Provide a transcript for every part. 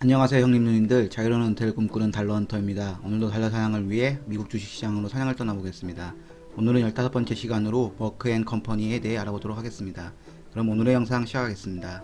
안녕하세요 형님 누님들. 자유로운 은퇴를 꿈꾸는 달러헌터입니다. 오늘도 달러 사냥을 위해 미국 주식시장으로 사냥을 떠나보겠습니다. 오늘은 15번째 시간으로 머크앤컴퍼니에 대해 알아보도록 하겠습니다. 그럼 오늘의 영상 시작하겠습니다.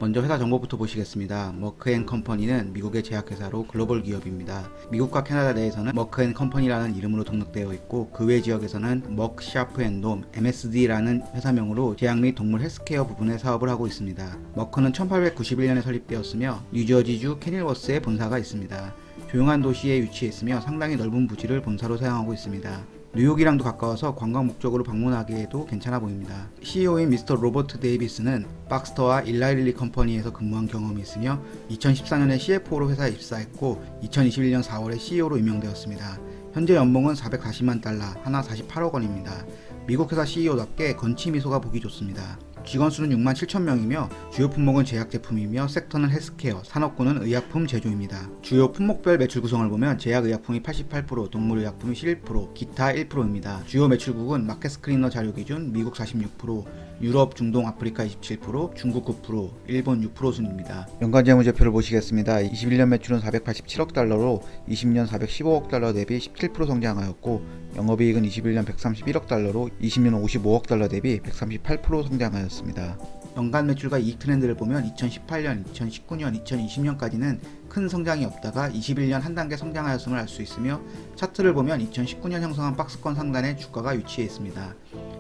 먼저 회사 정보부터 보시겠습니다. 머크앤컴퍼니는 미국의 제약회사로 글로벌 기업입니다. 미국과 캐나다 내에서는 머크앤컴퍼니라는 이름으로 등록되어 있고 그 외 지역에서는 머크 샤프앤놈 MSD라는 회사명으로 제약 및 동물 헬스케어 부분의 사업을 하고 있습니다. 머크는 1891년에 설립되었으며 뉴저지주 캐닐워스에 본사가 있습니다. 조용한 도시에 위치해 있으며 상당히 넓은 부지를 본사로 사용하고 있습니다. 뉴욕이랑도 가까워서 관광 목적으로 방문하기에도 괜찮아 보입니다. CEO인 미스터 로버트 데이비스는 박스터와 일라이 릴리 컴퍼니에서 근무한 경험이 있으며 2014년에 CFO로 회사에 입사했고 2021년 4월에 CEO로 임명되었습니다. 현재 연봉은 440만 달러, 하나 48억 원입니다. 미국 회사 CEO답게 건치 미소가 보기 좋습니다. 직원 수는 6만 7천 명이며 주요 품목은 제약 제품이며 섹터는 헬스케어, 산업군은 의약품 제조입니다. 주요 품목별 매출 구성을 보면 제약 의약품이 88%, 동물 의약품이 11%, 기타 1%입니다. 주요 매출국은 마켓 스크리너 자료 기준 미국 46%, 유럽, 중동, 아프리카 27%, 중국 9%, 일본 6% 순입니다. 연간 재무제표를 보시겠습니다. 21년 매출은 487억 달러로 20년 415억 달러 대비 17% 성장하였고 영업이익은 21년 131억 달러로 20년 55억 달러 대비 138% 성장하였습니다. 연간 매출과 이익 트렌드를 보면 2018년, 2019년, 2020년까지는 큰 성장이 없다가 21년 한 단계 성장하였음을 알 수 있으며 차트를 보면 2019년 형성한 박스권 상단에 주가가 위치해 있습니다.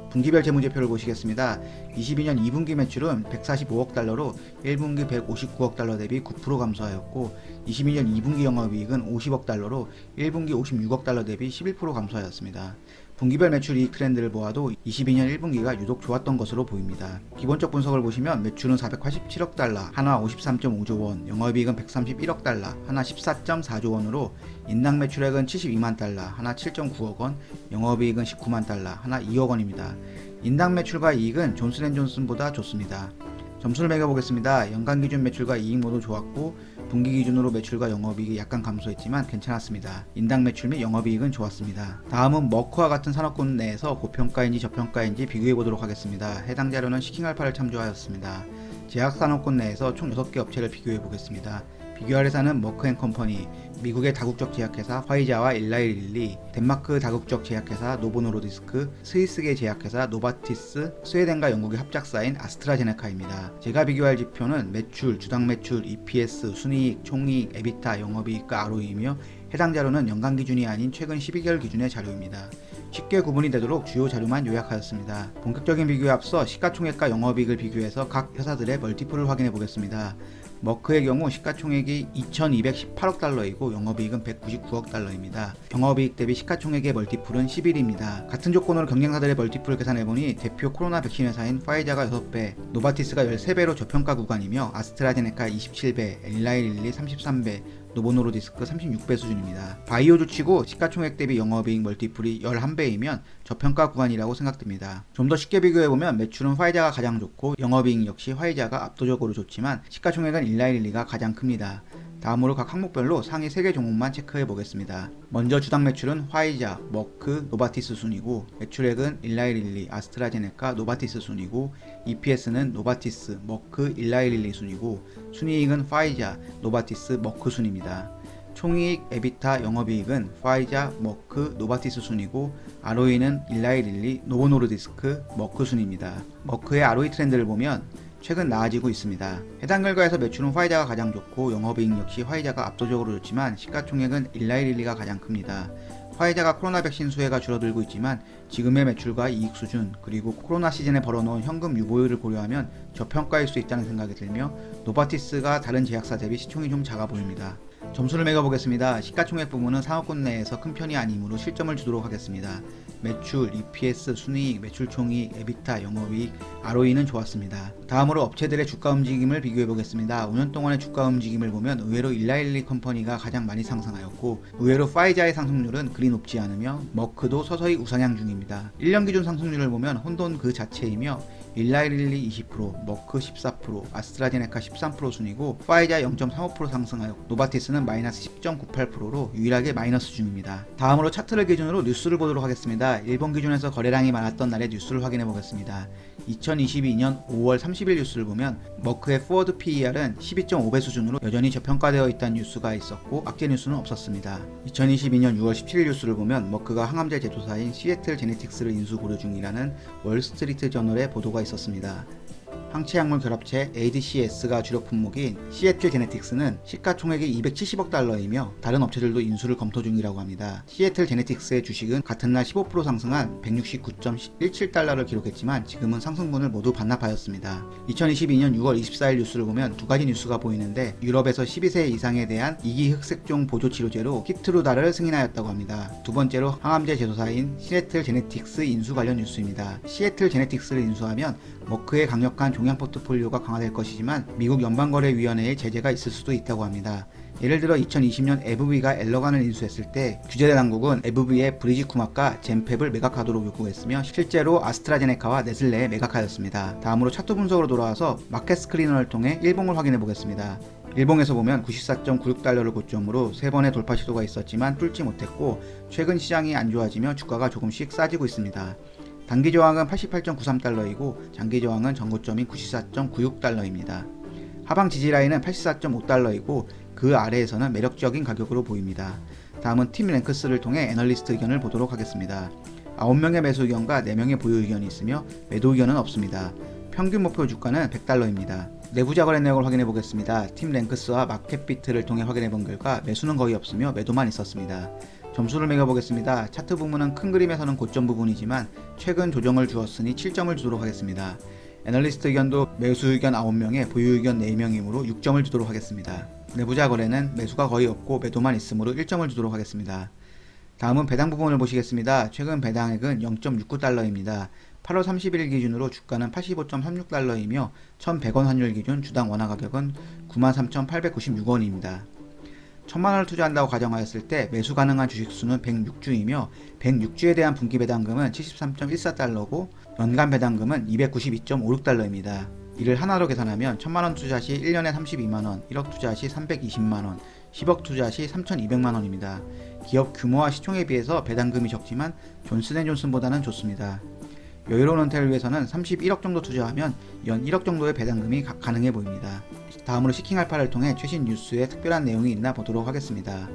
분기별 재무제표를 보시겠습니다. 22년 2분기 매출은 145억 달러로 1분기 159억 달러 대비 9% 감소하였고 22년 2분기 영업이익은 50억 달러로 1분기 56억 달러 대비 11% 감소하였습니다. 분기별 매출 이익 트렌드를 보아도 22년 1분기가 유독 좋았던 것으로 보입니다. 기본적 분석을 보시면 매출은 487억 달러, 하나 53.5조 원, 영업이익은 131억 달러, 하나 14.4조 원으로 인당 매출액은 72만 달러, 하나 7.9억 원, 영업이익은 19만 달러, 하나 2억 원입니다. 인당 매출과 이익은 존슨앤존슨보다 좋습니다. 점수를 매겨보겠습니다. 연간 기준 매출과 이익 모두 좋았고 분기 기준으로 매출과 영업이익이 약간 감소했지만 괜찮았습니다. 인당 매출 및 영업이익은 좋았습니다. 다음은 머크와 같은 산업군 내에서 고평가인지 저평가인지 비교해보도록 하겠습니다. 해당 자료는 시킹알파를 참조하였습니다. 제약산업군 내에서 총 6개 업체를 비교해보겠습니다. 비교할 회사는 머크앤컴퍼니, 미국의 다국적 제약회사 화이자와 일라이 릴리, 덴마크 다국적 제약회사 노보노르디스크, 스위스계 제약회사 노바티스, 스웨덴과 영국의 합작사인 아스트라제네카입니다. 제가 비교할 지표는 매출, 주당 매출, EPS, 순이익, 총이익, 에비타, 영업이익과 ROE이며 해당 자료는 연간 기준이 아닌 최근 12개월 기준의 자료입니다. 쉽게 구분이 되도록 주요 자료만 요약하였습니다. 본격적인 비교에 앞서 시가총액과 영업이익을 비교해서 각 회사들의 멀티플을 확인해 보겠습니다. 머크의 경우 시가총액이 2218억 달러이고 영업이익은 199억 달러입니다. 영업이익 대비 시가총액의 멀티플은 11입니다. 같은 조건으로 경쟁사들의 멀티플을 계산해보니 대표 코로나 백신 회사인 파이자가 6배, 노바티스가 13배로 저평가 구간이며 아스트라제네카 27배, 엘라이 릴리 33배, 노보노르디스크 36배 수준입니다. 바이오주 치고 시가총액 대비 영업이익 멀티플이 11배이면 저평가 구간이라고 생각됩니다. 좀 더 쉽게 비교해보면 매출은 화이자가 가장 좋고 영업이익 역시 화이자가 압도적으로 좋지만 시가총액은 일라이 릴리가 가장 큽니다. 다음으로 각 항목별로 상위 3개 종목만 체크해 보겠습니다. 먼저 주당 매출은 화이자, 머크, 노바티스 순이고 매출액은 일라이 릴리, 아스트라제네카, 노바티스 순이고 EPS는 노바티스, 머크, 일라이 릴리 순이고 순이익은 화이자, 노바티스, 머크 순입니다. 총이익, 에비타, 영업이익은 화이자, 머크, 노바티스 순이고 ROE는 일라이 릴리, 노보노르디스크, 머크 순입니다. 머크의 ROE 트렌드를 보면 최근 나아지고 있습니다. 해당 결과에서 매출은 화이자가 가장 좋고 영업이익 역시 화이자가 압도적으로 좋지만 시가총액은 일라이 릴리가 가장 큽니다. 화이자가 코로나 백신 수혜가 줄어들고 있지만 지금의 매출과 이익 수준 그리고 코로나 시즌에 벌어놓은 현금 유보율을 고려하면 저평가일 수 있다는 생각이 들며 노바티스가 다른 제약사 대비 시총이 좀 작아 보입니다. 점수를 매겨보겠습니다. 시가총액 부분은 산업군 내에서 큰 편이 아니므로 실점을 주도록 하겠습니다. 매출, EPS, 순이익, 매출총이익, 에비타, 영업이익, ROE는 좋았습니다. 다음으로 업체들의 주가 움직임을 비교해보겠습니다. 5년 동안의 주가 움직임을 보면 의외로 일라이 릴리 컴퍼니가 가장 많이 상승하였고 의외로 파이자의 상승률은 그리 높지 않으며 머크도 서서히 우상향 중입니다. 1년 기준 상승률을 보면 혼돈 그 자체이며 일라이 릴리 20%, 머크 14%, 아스트라제네카 13% 순이고 파이자 0.35% 상승하였고 노바티스 EPS는 마이너스 10.98%로 유일하게 마이너스 중입니다. 다음으로 차트를 기준으로 뉴스를 보도록 하겠습니다. 일본 기준에서 거래량이 많았던 날의 뉴스를 확인해 보겠습니다. 2022년 5월 30일 뉴스를 보면 머크의 포워드 PER은 12.5배 수준으로 여전히 저평가되어 있다는 뉴스가 있었고 악재 뉴스는 없었습니다. 2022년 6월 17일 뉴스를 보면 머크가 항암제 제조사인 시애틀 제네틱스를 인수 고려 중이라는 월스트리트 저널의 보도가 있었습니다. 항체약물 결합체 ADCS가 주력 품목인 시애틀 제네틱스는 시가총액이 270억 달러이며 다른 업체들도 인수를 검토 중이라고 합니다. 시애틀 제네틱스의 주식은 같은 날 15% 상승한 169.17달러를 기록했지만 지금은 상승분을 모두 반납하였습니다. 2022년 6월 24일 뉴스를 보면 두 가지 뉴스가 보이는데 유럽에서 12세 이상에 대한 이기 흑색종 보조 치료제로 키트루다를 승인하였다고 합니다. 두 번째로 항암제 제조사인 시애틀 제네틱스 인수 관련 뉴스입니다. 시애틀 제네틱스를 인수하면 머크의 강력한 종양 포트폴리오가 강화될 것이지만 미국 연방거래위원회의 제재가 있을 수도 있다고 합니다. 예를 들어 2020년 에브비가 엘러간을 인수했을 때 규제대 당국은 에브비의 브리지쿠막과 젠펩을 매각하도록 요구했으며 실제로 아스트라제네카와 네슬레에 매각하였습니다. 다음으로 차트 분석으로 돌아와서 마켓 스크리너를 통해 일봉을 확인해 보겠습니다. 일봉에서 보면 94.96달러를 고점으로 3번의 돌파 시도가 있었지만 뚫지 못했고 최근 시장이 안 좋아지며 주가가 조금씩 싸지고 있습니다. 단기 저항은 88.93달러이고 장기 저항은 전고점인 94.96달러입니다. 하방 지지 라인은 84.5달러이고 그 아래에서는 매력적인 가격으로 보입니다. 다음은 팀 랭크스를 통해 애널리스트 의견을 보도록 하겠습니다. 9명의 매수 의견과 4명의 보유 의견이 있으며 매도 의견은 없습니다. 평균 목표 주가는 100달러입니다. 내부자 거래 내역을 확인해 보겠습니다. 팀 랭크스와 마켓비트를 통해 확인해 본 결과 매수는 거의 없으며 매도만 있었습니다. 점수를 매겨보겠습니다. 차트 부분은 큰 그림에서는 고점 부분이지만 최근 조정을 주었으니 7점을 주도록 하겠습니다. 애널리스트 의견도 매수 의견 9명에 보유 의견 4명이므로 6점을 주도록 하겠습니다. 내부자 거래는 매수가 거의 없고 매도만 있으므로 1점을 주도록 하겠습니다. 다음은 배당 부분을 보시겠습니다. 최근 배당액은 0.69달러입니다. 8월 30일 기준으로 주가는 85.36달러이며 1100원 환율 기준 주당 원화 가격은 93,896원입니다. 1000만원을 투자한다고 가정하였을 때 매수 가능한 주식수는 106주이며 106주에 대한 분기 배당금은 73.14달러고 연간 배당금은 292.56달러입니다. 이를 하나로 계산하면 1000만원 투자 시 1년에 32만원, 1억 투자 시 320만원, 10억 투자 시 3200만원입니다. 기업 규모와 시총에 비해서 배당금이 적지만 존슨앤존슨보다는 좋습니다. 여유로운 은퇴를 위해서는 31억 정도 투자하면 연 1억 정도의 배당금이 가능해 보입니다. 다음으로 시킹알파를 통해 최신 뉴스에 특별한 내용이 있나 보도록 하겠습니다.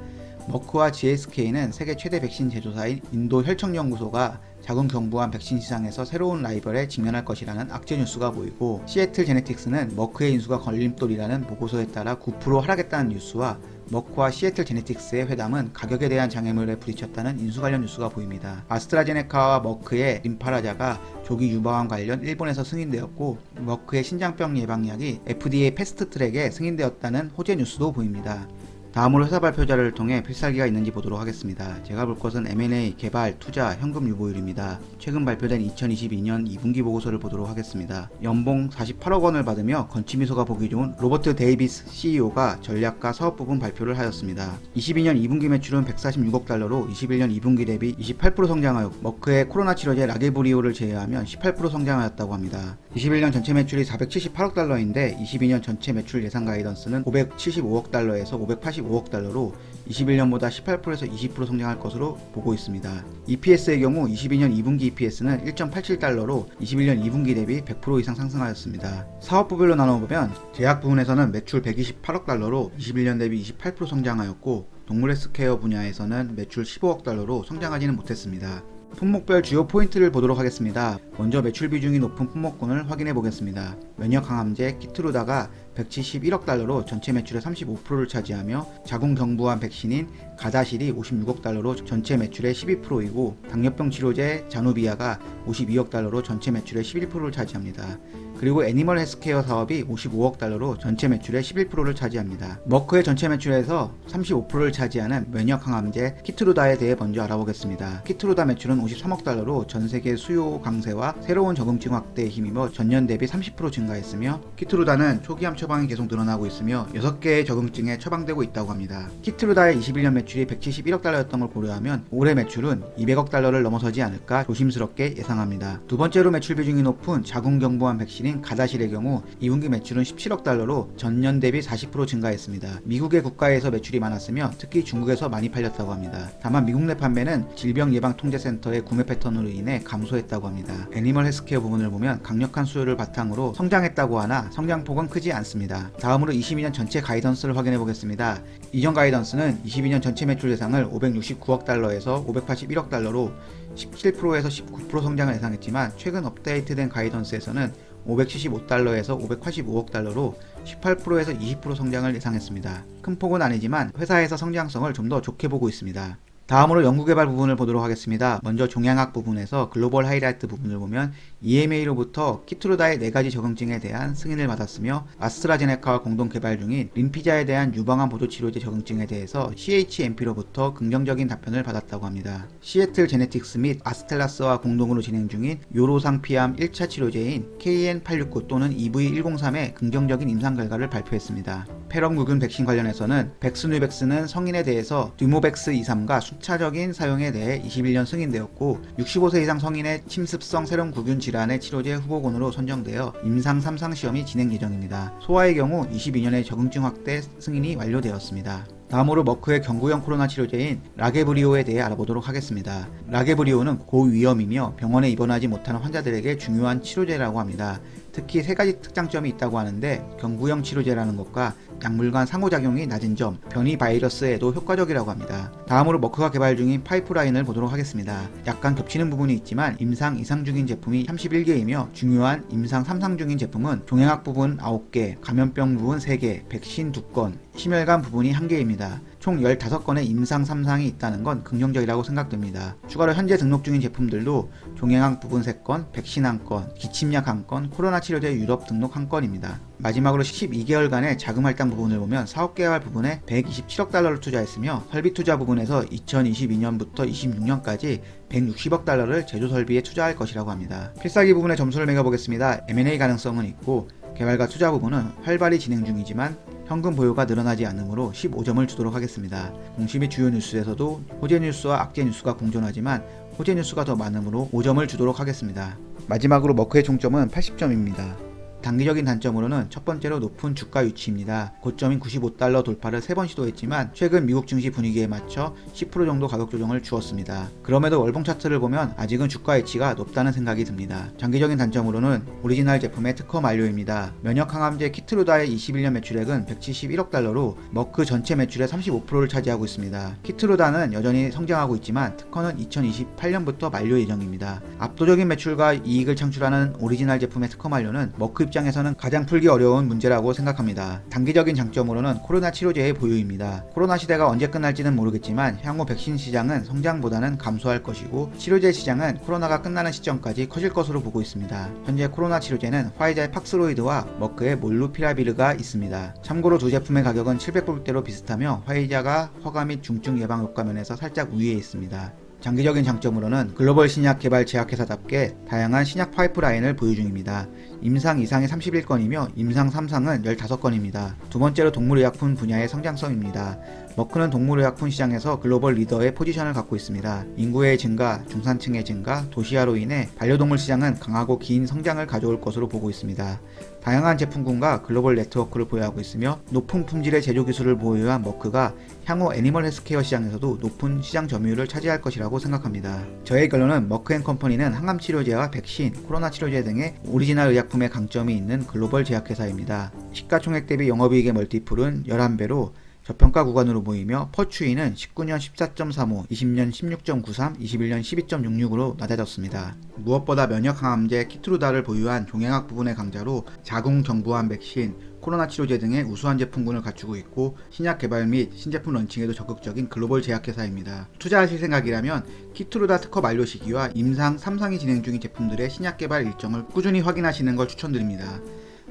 머크와 GSK는 세계 최대 백신 제조사인 인도 혈청연구소가 자궁 경부암 백신 시장에서 새로운 라이벌에 직면할 것이라는 악재 뉴스가 보이고 시애틀 제네틱스는 머크의 인수가 걸림돌이라는 보고서에 따라 9% 하락했다는 뉴스와 머크와 시애틀 제네틱스의 회담은 가격에 대한 장애물에 부딪혔다는 인수 관련 뉴스가 보입니다. 아스트라제네카와 머크의 림파라자가 조기 유방암 관련 일본에서 승인되었고 머크의 신장병 예방약이 FDA 패스트트랙에 승인되었다는 호재 뉴스도 보입니다. 다음으로 회사 발표 자료를 통해 필살기가 있는지 보도록 하겠습니다. 제가 볼 것은 M&A, 개발, 투자, 현금 유보율입니다. 최근 발표된 2022년 2분기 보고서를 보도록 하겠습니다. 연봉 48억 원을 받으며 건치미소가 보기 좋은 로버트 데이비스 CEO가 전략과 사업 부분 발표를 하였습니다. 22년 2분기 매출은 146억 달러로 21년 2분기 대비 28% 성장하였고 머크의 코로나 치료제 라게브리오를 제외하면 18% 성장하였다고 합니다. 21년 전체 매출이 478억 달러인데 22년 전체 매출 예상 가이던스는 575억 달러에서 585억 달러로 21년보다 18%에서 20% 성장할 것으로 보고 있습니다. EPS의 경우 22년 2분기 EPS는 1.87달러로 21년 2분기 대비 100% 이상 상승하였습니다. 사업부별로 나눠보면 제약 부분에서는 매출 128억 달러로 21년 대비 28% 성장하였고 동물 헬스케어 분야에서는 매출 15억 달러로 성장하지는 못했습니다. 품목별 주요 포인트를 보도록 하겠습니다. 먼저 매출 비중이 높은 품목군을 확인해 보겠습니다. 면역 항암제 키트루다가 171억 달러로 전체 매출의 35%를 차지하며 자궁 경부암 백신인 가다실이 56억 달러로 전체 매출의 12%이고 당뇨병 치료제 자누비아가 52억 달러로 전체 매출의 11%를 차지합니다. 그리고 애니멀 헬스케어 사업이 55억 달러로 전체 매출의 11%를 차지합니다. 머크의 전체 매출에서 35%를 차지하는 면역 항암제 키트루다에 대해 먼저 알아보겠습니다. 키트루다 매출은 53억 달러로 전 세계 수요 강세와 새로운 적응증 확대에 힘입어 전년 대비 30% 증가했으며 키트루다는 초기암 처방이 계속 늘어나고 있으며 6개의 적응증에 처방되고 있다고 합니다. 키트루다의 21년 매출이 171억 달러였던 걸 고려하면 올해 매출은 200억 달러를 넘어서지 않을까 조심스럽게 예상합니다. 두 번째로 매출 비중이 높은 자궁경부암 백신인 매출인 가다실의 경우 2분기 매출은 17억 달러로 전년 대비 40% 증가했습니다. 미국의 국가에서 매출이 많았으며 특히 중국에서 많이 팔렸다고 합니다. 다만 미국 내 판매는 질병예방통제센터의 구매 패턴으로 인해 감소했다고 합니다. 애니멀 헬스케어 부분을 보면 강력한 수요를 바탕으로 성장했다고 하나 성장폭은 크지 않습니다. 다음으로 22년 전체 가이던스를 확인해 보겠습니다. 이전 가이던스는 22년 전체 매출 예상을 569억 달러에서 581억 달러로 17%에서 19% 성장을 예상했지만 최근 업데이트된 가이던스에서는 575달러에서 585억 달러로 18%에서 20% 성장을 예상했습니다. 큰 폭은 아니지만 회사에서 성장성을 좀 더 좋게 보고 있습니다. 다음으로 연구개발 부분을 보도록 하겠습니다. 먼저 종양학 부분에서 글로벌 하이라이트 부분을 보면 EMA로부터 키트루다의 4가지 적응증에 대한 승인을 받았으며 아스트라제네카와 공동 개발 중인 림피자에 대한 유방암 보조치료제 적응증에 대해서 CHMP로부터 긍정적인 답변을 받았다고 합니다. 시애틀 제네틱스 및 아스텔라스와 공동으로 진행 중인 요로상 피암 1차 치료제인 KN869 또는 EV103의 긍정적인 임상 결과를 발표했습니다. 폐렴구균 백신 관련해서는 백스누백스는 성인에 대해서 듀모백스 23과 순차적인 사용에 대해 21년 승인되었고 65세 이상 성인의 침습성 세럼구균 질환의 치료제 후보군으로 선정되어 임상 3상 시험이 진행 예정입니다. 소아의 경우 22년에 적응증 확대 승인이 완료되었습니다. 다음으로 머크의 경구형 코로나 치료제인 라게브리오에 대해 알아보도록 하겠습니다. 라게브리오는 고위험이며 병원에 입원하지 못하는 환자들에게 중요한 치료제라고 합니다. 특히 3가지 특장점이 있다고 하는데 경구형 치료제라는 것과 약물 간 상호작용이 낮은 점, 변이 바이러스에도 효과적이라고 합니다. 다음으로 머크가 개발 중인 파이프라인을 보도록 하겠습니다. 약간 겹치는 부분이 있지만 임상 2상 중인 제품이 31개이며 중요한 임상 3상 중인 제품은 종양학 부분 9개, 감염병 부분 3개, 백신 2건, 심혈관 부분이 1개입니다. 총 15건의 임상 3상이 있다는 건 긍정적이라고 생각됩니다. 추가로 현재 등록 중인 제품들도 종양학 부분 3건, 백신 1건, 기침약 1건, 코로나 치료제 유럽 등록 1건입니다. 마지막으로 12개월간의 자금 할당 부분을 보면 사업 개발 부분에 127억 달러를 투자했으며 설비 투자 부분에서 2022년부터 26년까지 160억 달러를 제조 설비에 투자할 것이라고 합니다. 필살기 부분에 점수를 매겨보겠습니다. M&A 가능성은 있고 개발과 투자 부분은 활발히 진행 중이지만 현금 보유가 늘어나지 않으므로 15점을 주도록 하겠습니다. 공시 및 주요 뉴스에서도 호재 뉴스와 악재 뉴스가 공존하지만 호재 뉴스가 더 많으므로 5점을 주도록 하겠습니다. 마지막으로 머크의 총점은 80점입니다. 단기적인 단점으로는 첫 번째로 높은 주가 유치입니다. 고점인 95달러 돌파를 3번 시도했지만 최근 미국 증시 분위기에 맞춰 10% 정도 가격 조정을 주었습니다. 그럼에도 월봉 차트를 보면 아직은 주가 예치가 높다는 생각이 듭니다. 장기적인 단점으로는 오리지널 제품의 특허 만료입니다. 면역항암제 키트루다의 21년 매출액은 171억 달러로 머크 전체 매출의 35%를 차지하고 있습니다. 키트루다는 여전히 성장하고 있지만 특허는 2028년부터 만료 예정입니다. 압도적인 매출과 이익을 창출하는 오리지널 제품의 특허 만료는 머크 입장에서는 가장 풀기 어려운 문제라고 생각합니다. 단기적인 장점으로는 코로나 치료제의 보유입니다. 코로나 시대가 언제 끝날지는 모르겠지만 향후 백신 시장은 성장보다는 감소할 것이고 치료제 시장은 코로나가 끝나는 시점까지 커질 것으로 보고 있습니다. 현재 코로나 치료제는 화이자의 팍스로이드와 머크의 몰루피라비르가 있습니다. 참고로 두 제품의 가격은 700불대로 비슷하며 화이자가 허가 및 중증 예방 효과 면에서 살짝 우위에 있습니다. 장기적인 장점으로는 글로벌 신약 개발 제약회사답게 다양한 신약 파이프라인을 보유 중입니다. 임상 2상이 31건이며 임상 3상은 15건입니다. 두 번째로 동물의약품 분야의 성장성입니다. 머크는 동물의약품 시장에서 글로벌 리더의 포지션을 갖고 있습니다. 인구의 증가, 중산층의 증가, 도시화로 인해 반려동물 시장은 강하고 긴 성장을 가져올 것으로 보고 있습니다. 다양한 제품군과 글로벌 네트워크를 보유하고 있으며 높은 품질의 제조 기술을 보유한 머크가 향후 애니멀 헬스케어 시장에서도 높은 시장 점유율을 차지할 것이라고 생각합니다. 저의 결론은 머크앤컴퍼니는 항암 치료제와 백신, 코로나 치료제 등의 오리지널 의약품의 강점이 있는 글로벌 제약회사입니다. 시가총액 대비 영업이익의 멀티플은 11배로 저평가 구간으로 보이며 퍼추이는 19년 14.35, 20년 16.93, 21년 12.66으로 낮아졌습니다. 무엇보다 면역항암제 키트루다를 보유한 종양학 부분의 강자로 자궁 정부암 백신, 코로나 치료제 등의 우수한 제품군을 갖추고 있고 신약 개발 및 신제품 런칭에도 적극적인 글로벌 제약회사입니다. 투자하실 생각이라면 키트루다 특허 만료 시기와 임상 3상이 진행 중인 제품들의 신약 개발 일정을 꾸준히 확인하시는 걸 추천드립니다.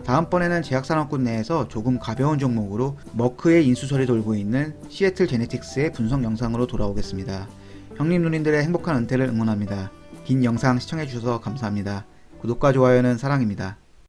다음번에는 제약산업군 내에서 조금 가벼운 종목으로 머크의 인수설이 돌고 있는 시애틀 제네틱스의 분석 영상으로 돌아오겠습니다. 형님 누님들의 행복한 은퇴를 응원합니다. 긴 영상 시청해주셔서 감사합니다. 구독과 좋아요는 사랑입니다.